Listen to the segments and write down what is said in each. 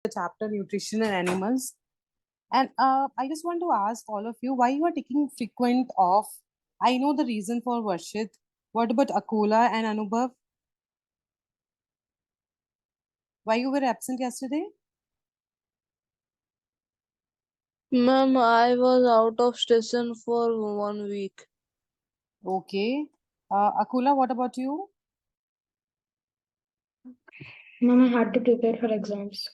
the chapter Nutrition and Animals. And I just want to ask all of you why you are taking frequent off. I know the reason for Varshit. What about Akola and Anubhav? Why you were absent yesterday? Ma'am, I was out of station for 1 week. Okay. Akola, what about you? Ma'am, I had to prepare for exams.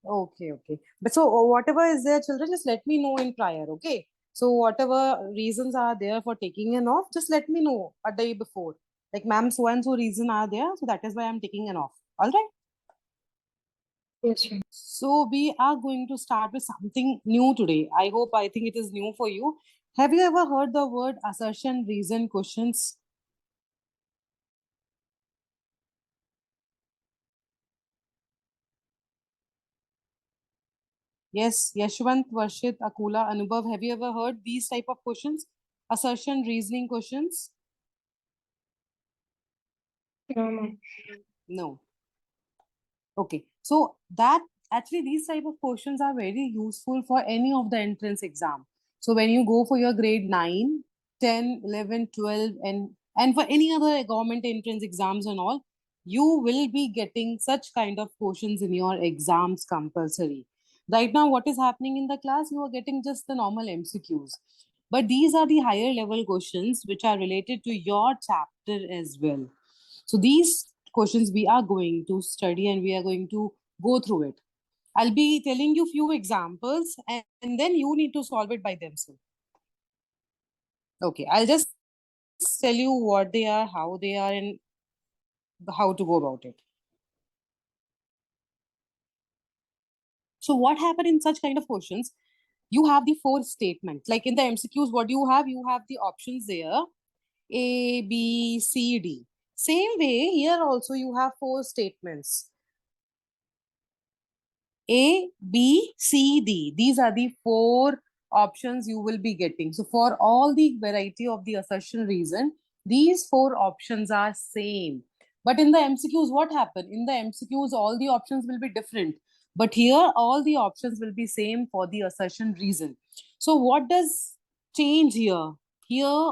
Okay. But so whatever is there, children, just let me know in prior, okay? So whatever reasons are there for taking an off, just let me know a day before. Like, ma'am, so and so reason are there, so that is why I'm taking an off. All right? Yes, ma'am. So we are going to start with something new today. I think it is new for you. Have you ever heard the word assertion, reason, questions? Yes, Yashwant, Varshit, Akula, Anubhav, have you ever heard these type of questions? Assertion, reasoning questions? No, ma'am. No. Okay. So that actually these type of questions are very useful for any of the entrance exam. So when you go for your grade 9, 10, 11, 12 and for any other government entrance exams and all, you will be getting such kind of questions in your exams compulsory. Right now, what is happening in the class? You are getting just the normal MCQs. But these are the higher level questions which are related to your chapter as well. So these questions we are going to study and we are going to go through it. I'll be telling you few examples and then you need to solve it by themselves. Okay, I'll just tell you what they are, how they are, and how to go about it. So what happened in such kind of questions? You have the four statements. Like in the MCQs, what do you have? You have the options there. A, B, C, D. Same way, here also you have four statements. A, B, C, D. These are the four options you will be getting. So for all the variety of the assertion reason, these four options are same. But in the MCQs, what happened? In the MCQs, all the options will be different. But here, all the options will be same for the assertion reason. So what does change here? Here,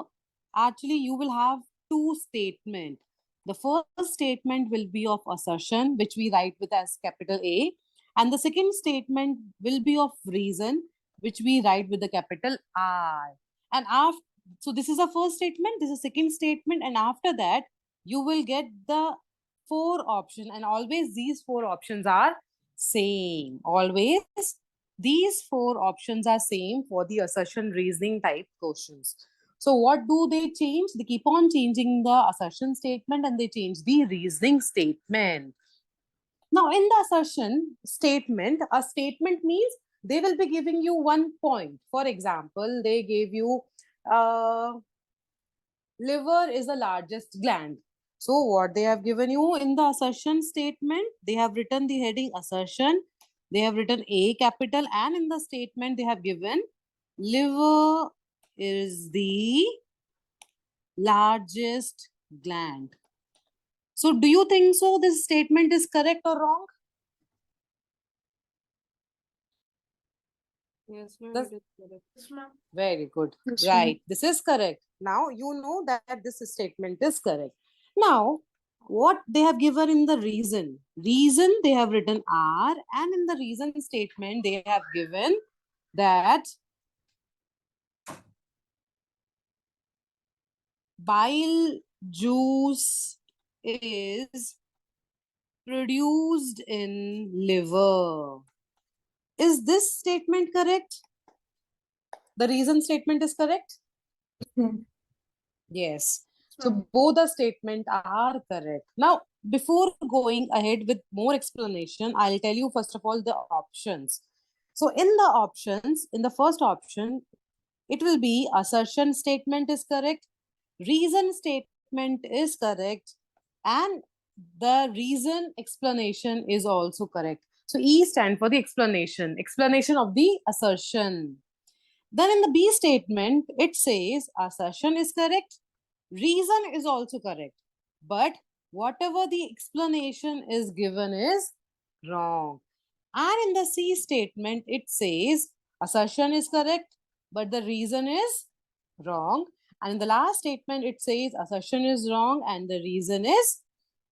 actually, you will have two statements. The first statement will be of assertion, which we write with as capital A. And the second statement will be of reason, which we write with the capital I. And after, so this is the first statement, this is the second statement, and after that, you will get the four options, and always these four options are same. Always these four options are same for the assertion reasoning type questions. So what do they change? They keep on changing the assertion statement and they change the reasoning statement. Now, in the assertion statement, a statement means they will be giving you 1 point. For example, they gave you liver is the largest gland. So, what they have given you in the assertion statement, they have written the heading assertion, they have written A capital, and in the statement, they have given liver is the largest gland. So, do you think so? This statement is correct or wrong? Yes, ma'am, Does- it is correct. Yes, ma'am. Very good. Yes, ma'am. Right. This is correct. Now you know that this statement is correct. Now, what they have given in the reason? Reason they have written R, and in the reason statement they have given that bile juice is produced in liver. Is this statement correct? The reason statement is correct? Hmm. Yes. So both the statements are correct. Now, before going ahead with more explanation, I'll tell you first of all the options. So in the options, in the first option, it will be assertion statement is correct, reason statement is correct, and the reason explanation is also correct. So E stand for the explanation of the assertion. Then in the B statement, it says assertion is correct, reason is also correct, but whatever the explanation is given is wrong. And in the C statement, it says assertion is correct, but the reason is wrong. And in the last statement, it says assertion is wrong and the reason is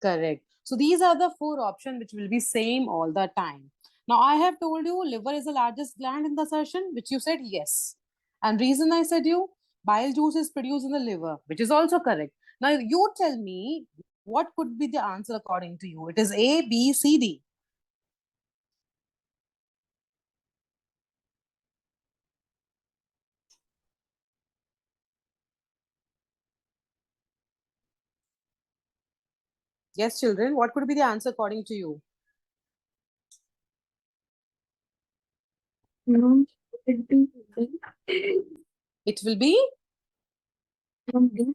correct. So these are the four options which will be same all the time. Now I have told you liver is the largest gland in the assertion, which you said yes. And reason I said you, bile juice is produced in the liver, which is also correct. Now you tell me what could be the answer according to you. It is A, B, C, D. Yes, children, what could be the answer according to you? Ma'am, it be It will be Ma'am, D.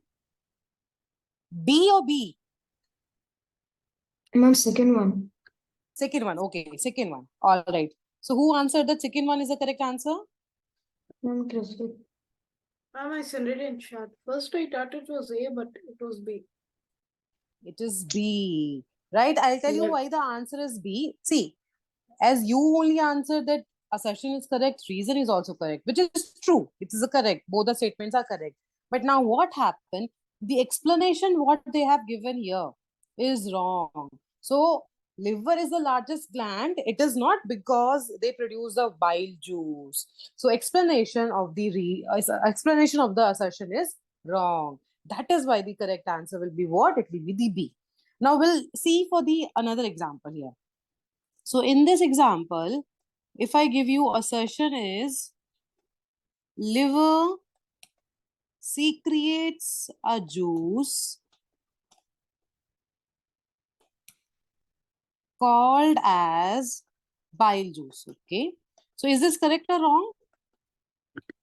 B or B? Ma'am, second one. Second one. Okay, second one. All right. So who answered that second one is the correct answer? Ma'am, Crispy. Ma'am, I sent it in chat. First I thought it was A, but it was B. It is B. Right? I'll tell you Yeah. why the answer is B. See, as you only answered that assertion is correct, reason is also correct, which is true. It is correct. Both the statements are correct. But now what happened? The explanation what they have given here is wrong. So liver is the largest gland. It is not because they produce the bile juice. So explanation of the explanation of the assertion is wrong. That is why the correct answer will be what? It will be the B. Now we'll see for the another example here. So in this example, if I give you assertion is liver secretes a juice called as bile juice. Okay. So is this correct or wrong?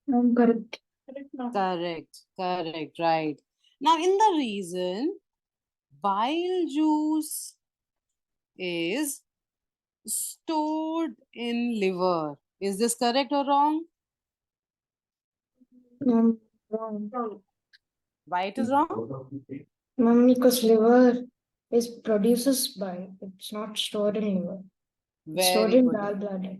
Ma'am, correct. Correct, ma'am. Correct, right. Now in the reason, bile juice is stored in liver. Is this correct or wrong? Ma'am, wrong. Wrong. Why it is wrong? Ma'am, because liver is produces by, it's not stored in liver. It's stored Very in good. gallbladder.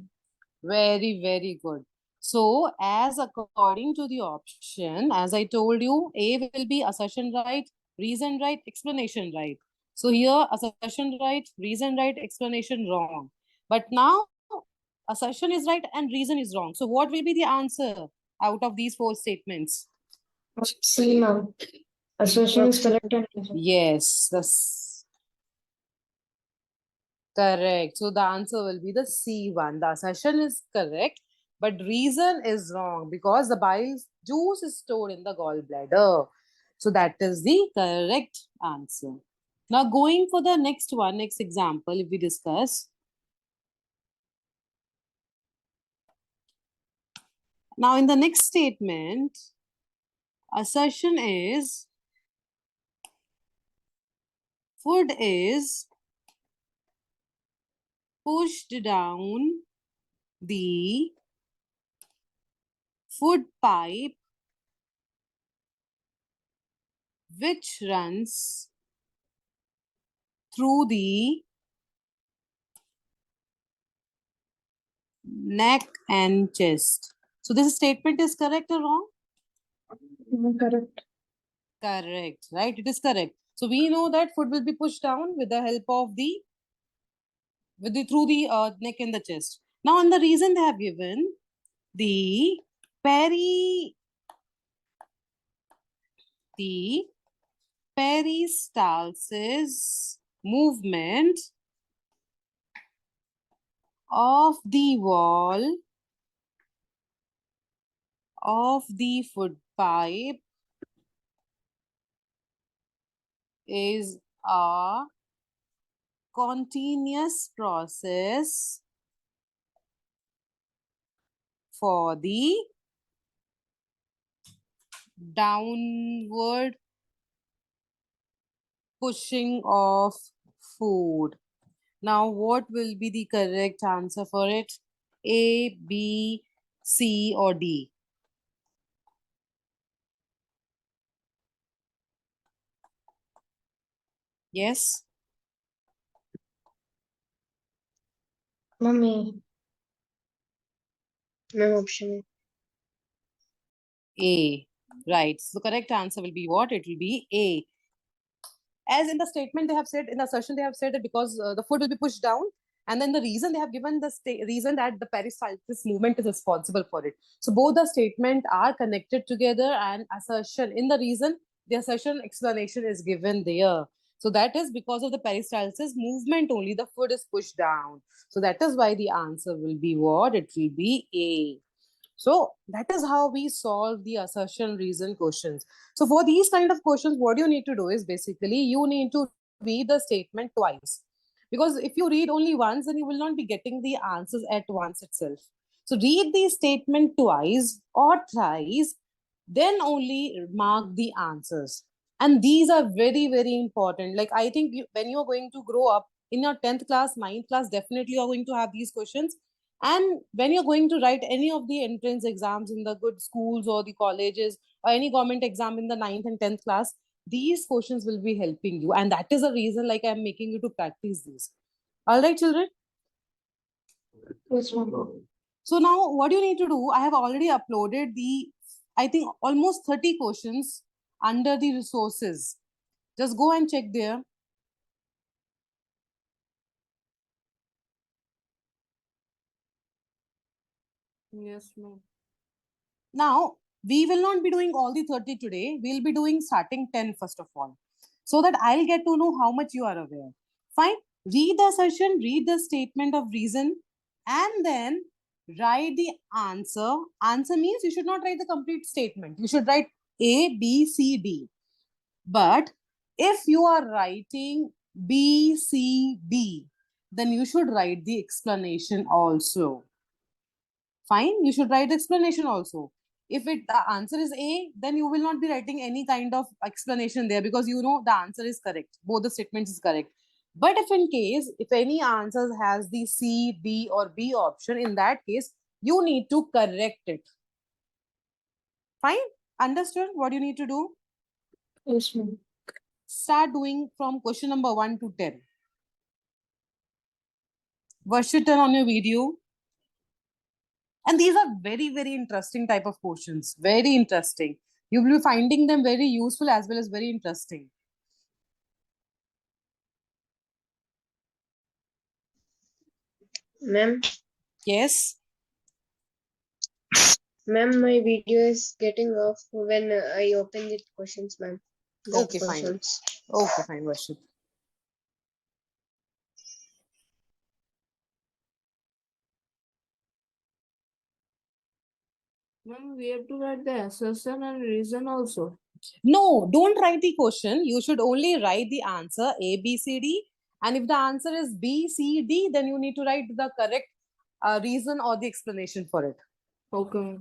Very good. So, as according to the option, as I told you, A will be assertion right, reason right, explanation right. So, here assertion right, reason right, explanation wrong. But now, assertion is right and reason is wrong. So, what will be the answer out of these four statements? C, ma'am. Assertion is correct and reason. Yes, that's correct. So, the answer will be the C one. The assertion is correct, but reason is wrong because the bile juice is stored in the gallbladder. So that is the correct answer. Now going for the next one, next example, if we discuss. Now in the next statement, assertion is food is pushed down the food pipe which runs through the neck and chest. So this statement is correct or wrong? Ma'am, correct. Correct, right? It is correct. So we know that food will be pushed down with the help of the through the neck and the chest. Now, on the reason they have given the peri the peristalsis movement of the wall of the food pipe is a continuous process for the downward pushing of food. Now, what will be the correct answer for it? A, B, C, or D? Yes? Mummy. Ma'am, option A. Right. So the correct answer will be what? It will be A. As in the statement they have said, in the assertion they have said that because the foot will be pushed down, and then the reason they have given the reason that the peristalsis movement is responsible for it. So both the statement are connected together, and assertion in the reason, the assertion explanation is given there. So that is because of the peristalsis movement only the foot is pushed down. So that is why the answer will be what? It will be A. So that is how we solve the assertion reason questions. So for these kind of questions, what you need to do is basically you need to read the statement twice. Because if you read only once, then you will not be getting the answers at once itself. So read the statement twice or thrice, then only mark the answers. And these are very, very important. Like I think when you are going to grow up in your 10th class, 9th class, definitely you are going to have these questions. And when you're going to write any of the entrance exams in the good schools or the colleges or any government exam in the 9th and 10th class, these questions will be helping you. And that is the reason like I'm making you to practice these. All right, children? Yes, ma'am. So now what you need to do, I have already uploaded I think almost 30 questions under the resources. Just go and check there. Yes, ma'am. Now, we will not be doing all the 30 today. We'll be doing starting 10 first of all, so that I'll get to know how much you are aware. Fine. Read the assertion, read the statement of reason, and then write the answer. Answer means you should not write the complete statement. You should write A, B, C, D. But if you are writing B, C, D, then you should write the explanation also. Fine, you should write the explanation also. If the answer is A, then you will not be writing any kind of explanation there because you know the answer is correct. Both the statements is correct. But if in case, if any answers has the C, D or B option, in that case, you need to correct it. Fine? Understood what you need to do? Yes, ma'am. Start doing from question number 1 to 10. Watch it turn on your video. And these are very, very interesting type of questions. Very interesting. You will be finding them very useful as well as very interesting. Ma'am. Yes. Ma'am, my video is getting off when I open the questions, ma'am. Okay, fine. Okay, fine, Varshit. Ma'am, we have to write the assertion and reason also. No, don't write the question. You should only write the answer A, B, C, D. And if the answer is B, C, D, then you need to write the correct reason or the explanation for it. Okay.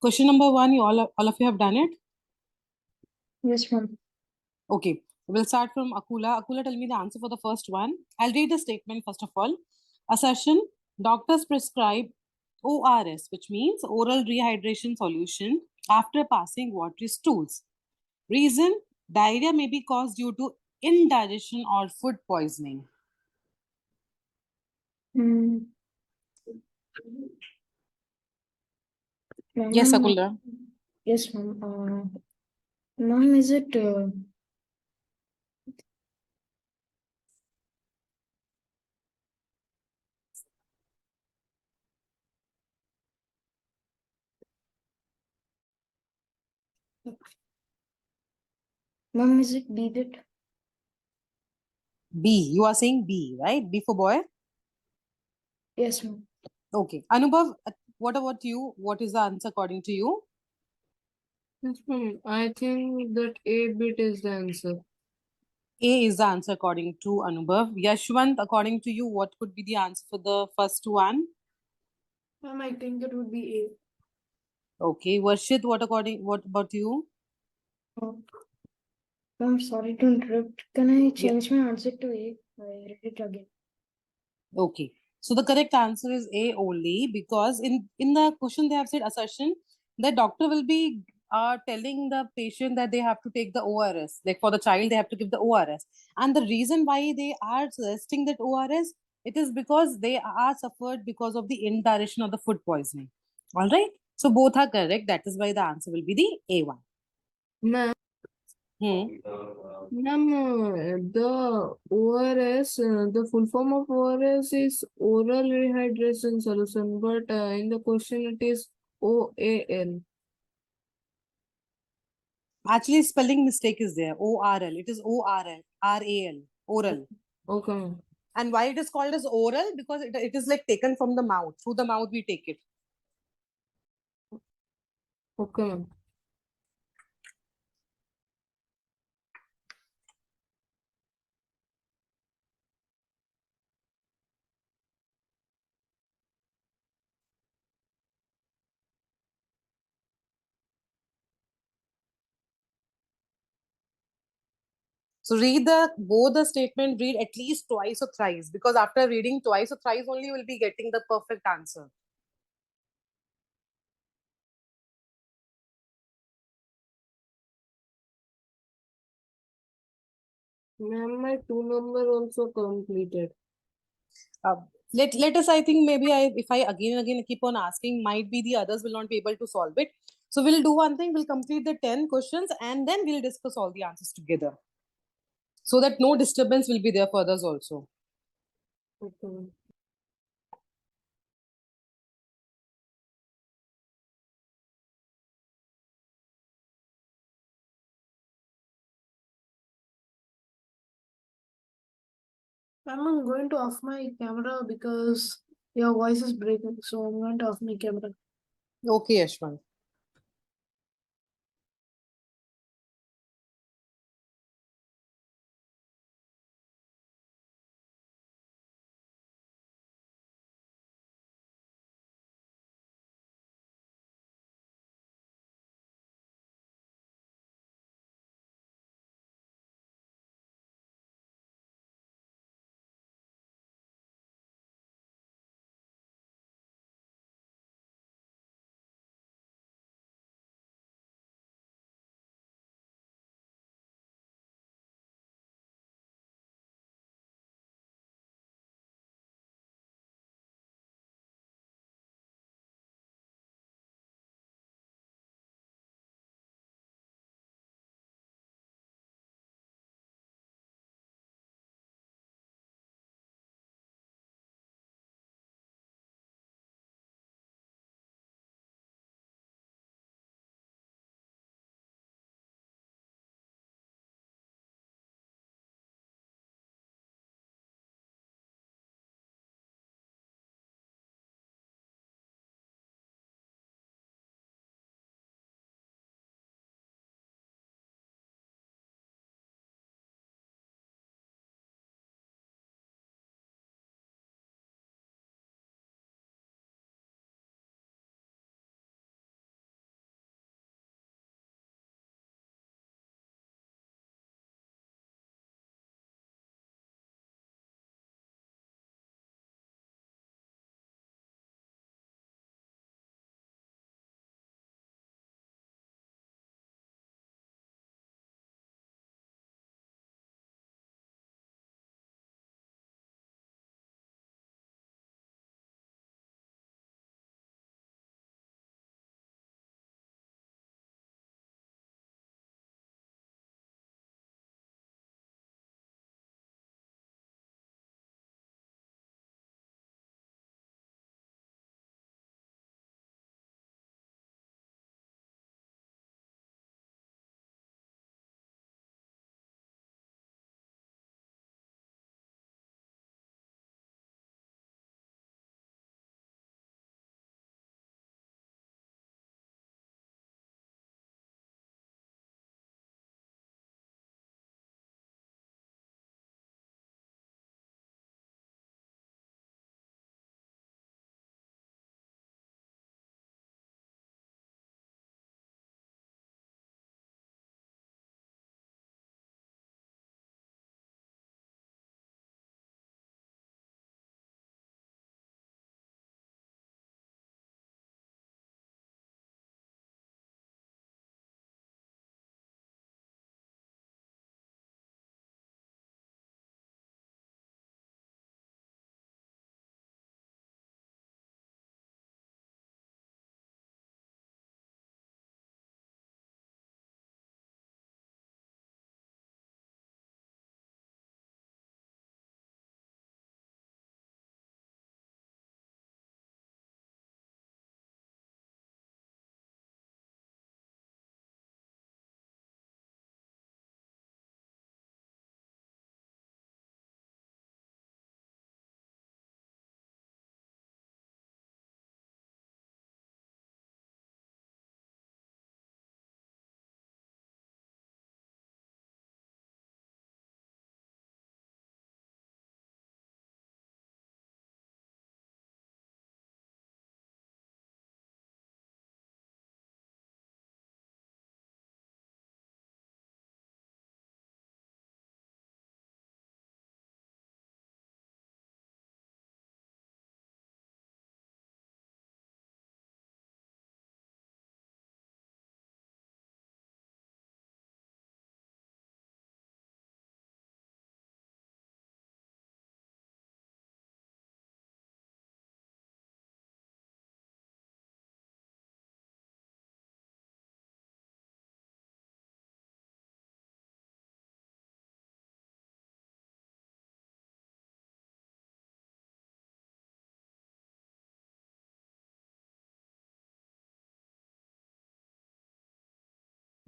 Question number 1, you all of you have done it? Yes, ma'am. Okay, we'll start from Akula. Akula, tell me the answer for the first one. I'll read the statement first of all. Assertion: doctors prescribe ORS, which means oral rehydration solution, after passing watery stools. Reason: diarrhea may be caused due to indigestion or food poisoning. Hmm. Yes, Ma'am, Akula. yes, ma'am. Ma'am, is it ma'am, is it B that? B. You are saying B, right? B for boy? Yes, ma'am. Okay. Anubhav, what about you? What is the answer according to you? Yes, ma'am. I think that A bit is the answer. A is the answer according to Anubhav. Yashwant, according to you, what could be the answer for the first one? Ma'am, I think it would be Okay. Varshit, what about you? Oh, ma'am, sorry to interrupt. Can I Yeah. change my answer to A? I read it again. Okay. So the correct answer is A only, because in the question they have said assertion that doctor will be telling the patient that they have to take the ORS. Like for the child, they have to give the ORS. And the reason why they are suggesting that ORS, it is because they are suffered because of the indigestion or the food poisoning. All right. So both are correct. That is why the answer will be the A one. Ma'am, Hmm. the ORS, the full form of ORS is oral rehydration solution, but in the question it is OAL. Actually, spelling mistake is there. ORL. It is ORL. RAL. Oral. Okay, ma'am. And why it is called as oral? Because it is like taken from the mouth. Through the mouth, we take it. Okay, ma'am. So read the both the statement, read at least twice or thrice, because after reading twice or thrice only you will be getting the perfect answer. Ma'am, my 2 number also completed. Uh, let us, I think maybe if I again and again keep on asking, might be the others will not be able to solve it. So we'll do one thing, we'll complete the 10 questions and then we'll discuss all the answers together. So that no disturbance will be there for others also. Okay, ma'am. Ma'am, I'm going to off my camera because your voice is breaking. So I'm going to off my camera. Okay, Ashwant.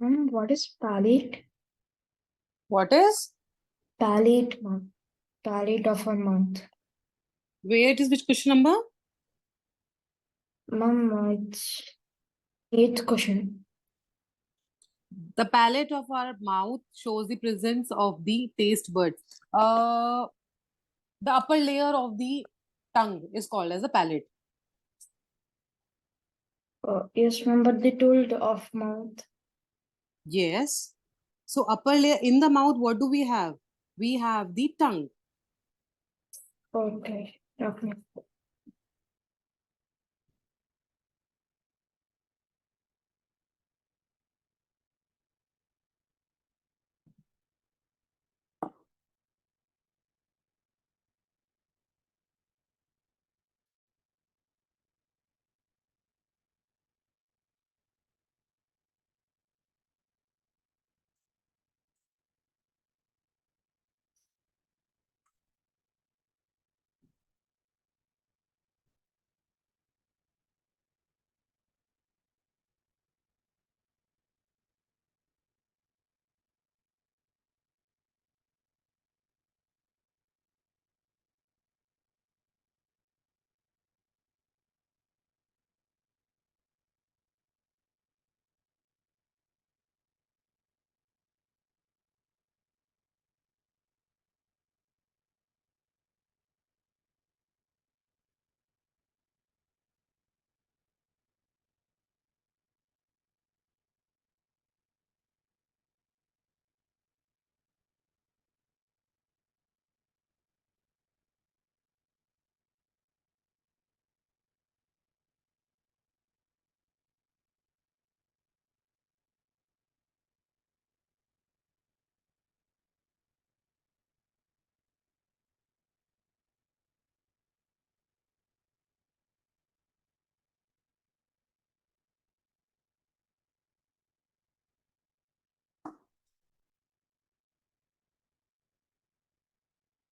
What is palette? What is? Palette month. Palette of a month. Where it is? Which question number? Ma'am, it's 8th question. The palate of our mouth shows the presence of the taste buds. The upper layer of the tongue is called as a palate. Yes, ma'am, but they told of mouth. Yes. So upper layer in the mouth, what do we have? We have the tongue. Okay. Okay.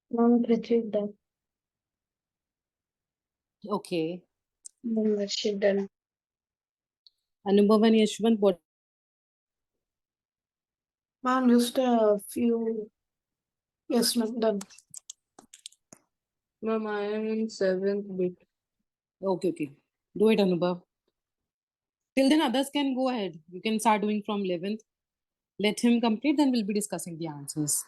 Ma'am, Prithvi done. Okay. She done. Anubhav and Yashwant, what? Ma'am, just a few. Yes, ma'am, done. Ma'am, I am in 7th bit. Okay, okay. Do it, Anubhav. Till then, others can go ahead. You can start doing from 11th. Let him complete, then we'll be discussing the answers.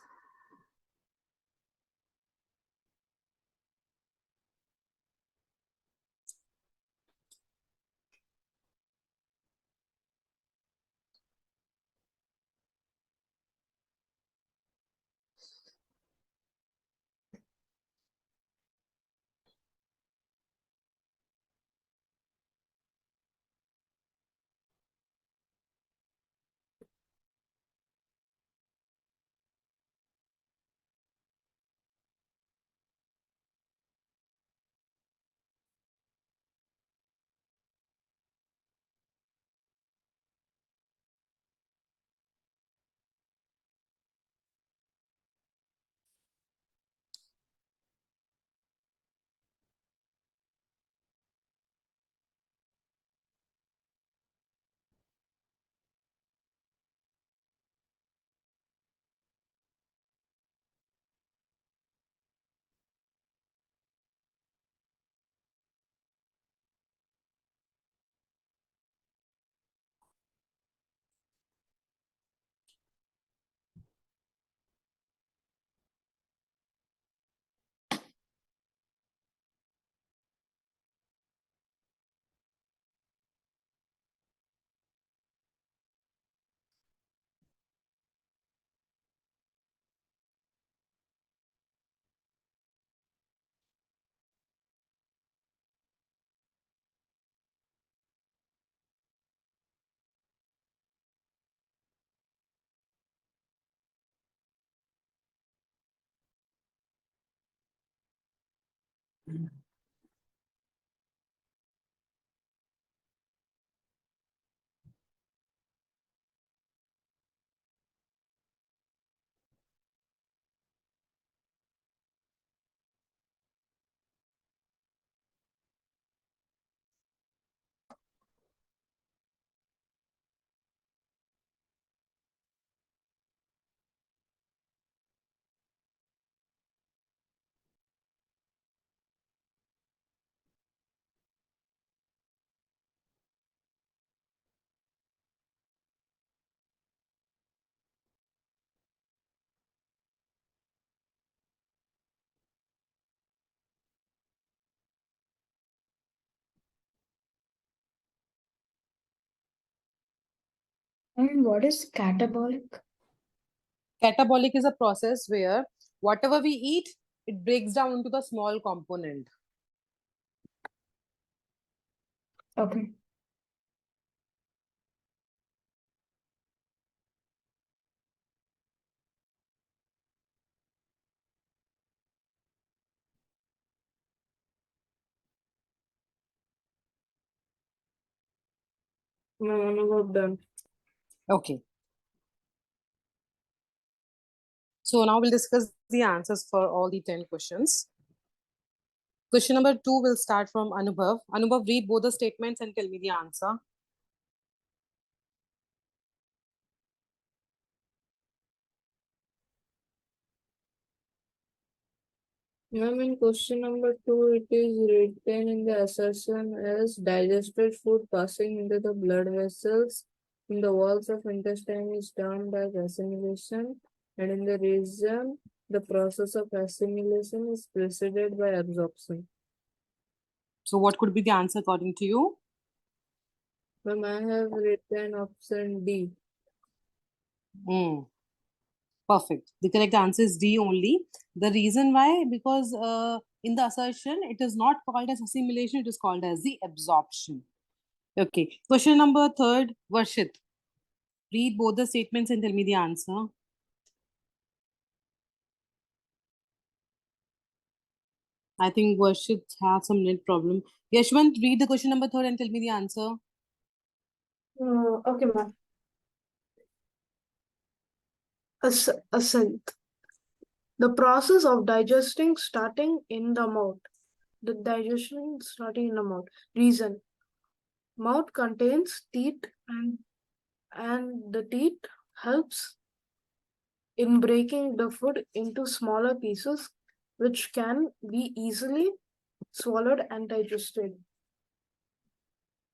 And what is catabolic? Catabolic is a process where whatever we eat, it breaks down into the small component. Okay. No, done. Okay. So now we'll discuss the answers for all the 10 questions. Question number 2 will start from Anubhav. Anubhav, read both the statements and tell me the answer. Ma'am, in question number 2, it is written in the assertion as digested food passing into the blood vessels in the walls of intestine is termed as assimilation, and in the reason, the process of assimilation is preceded by absorption. So what could be the answer according to you? Ma'am, I have written option D. Perfect. The correct answer is D only. The reason why, because in the assertion, it is not called as assimilation, it is called as the absorption. Okay. Question number 3, Varshit. Read both the statements and tell me the answer. I think Varshit has some net problem. Yashwant, read the question number 3 and tell me the answer. Okay, ma'am. Ascent. The process of digesting starting in the mouth. The digestion starting in the mouth. Reason. Mouth contains teeth and the teeth helps in breaking the food into smaller pieces which can be easily swallowed and digested.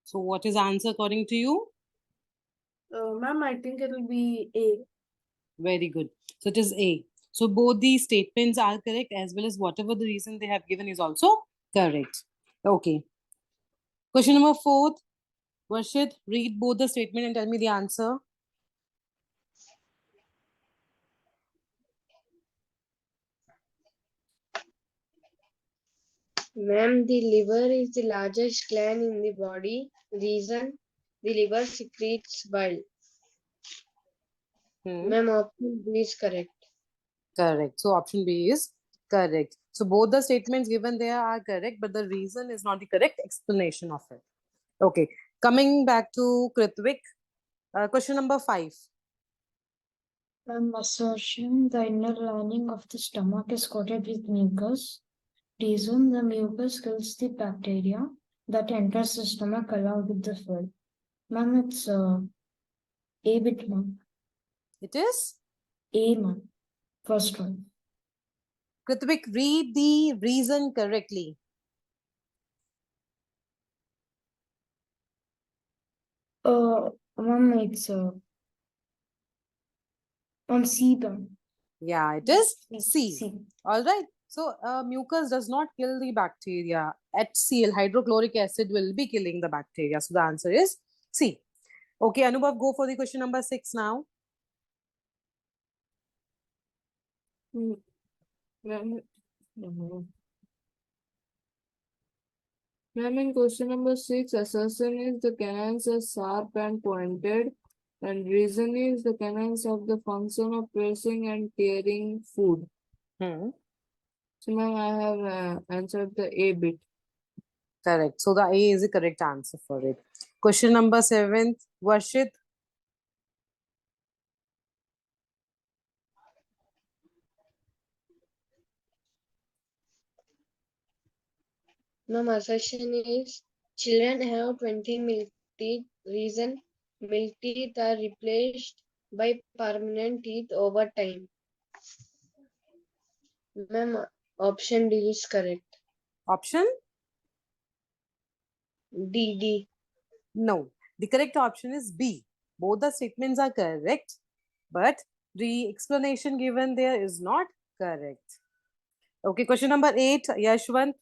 So what is the answer according to you? Ma'am, I think it will be A. Very good. So it is A. So both these statements are correct, as well as whatever the reason they have given is also correct. Okay. Question number 4, Varshit, read both the statement and tell me the answer. Ma'am, the liver is the largest gland in the body. Reason, the liver secretes bile. Ma'am, option B is correct. Correct. So option B is correct. So both the statements given there are correct, but the reason is not the correct explanation of it. Okay. Coming back to Kritvik, question number 5. Assertion, the inner lining of the stomach is coated with mucus. Reason, the mucus kills the bacteria that enters the stomach along with the food. Ma'am, it's A bit, ma'am. It is? A, ma'am. First one. Kritvik, read the reason correctly. Ma'am, it's on C, ma'am. Yeah, it is C. C. All right. So mucus does not kill the bacteria. HCl, hydrochloric acid, will be killing the bacteria. So the answer is C. Okay, Anubhav, go for the question number 6 now. Ma'am, in question number 6, assertion is the canines are sharp and pointed, and reason is the canines have the function of pressing and tearing food. So, ma'am, I have answered the A bit. Correct. So the A is the correct answer for it. Question number 7, Varshit. Ma'am, assertion is children have 20 milk teeth. Reason, milk teeth are replaced by permanent teeth over time. Ma'am, option D is correct. Option? D. No. The correct option is B. Both the statements are correct, but the explanation given there is not correct. Okay, question number 8, Yashwant,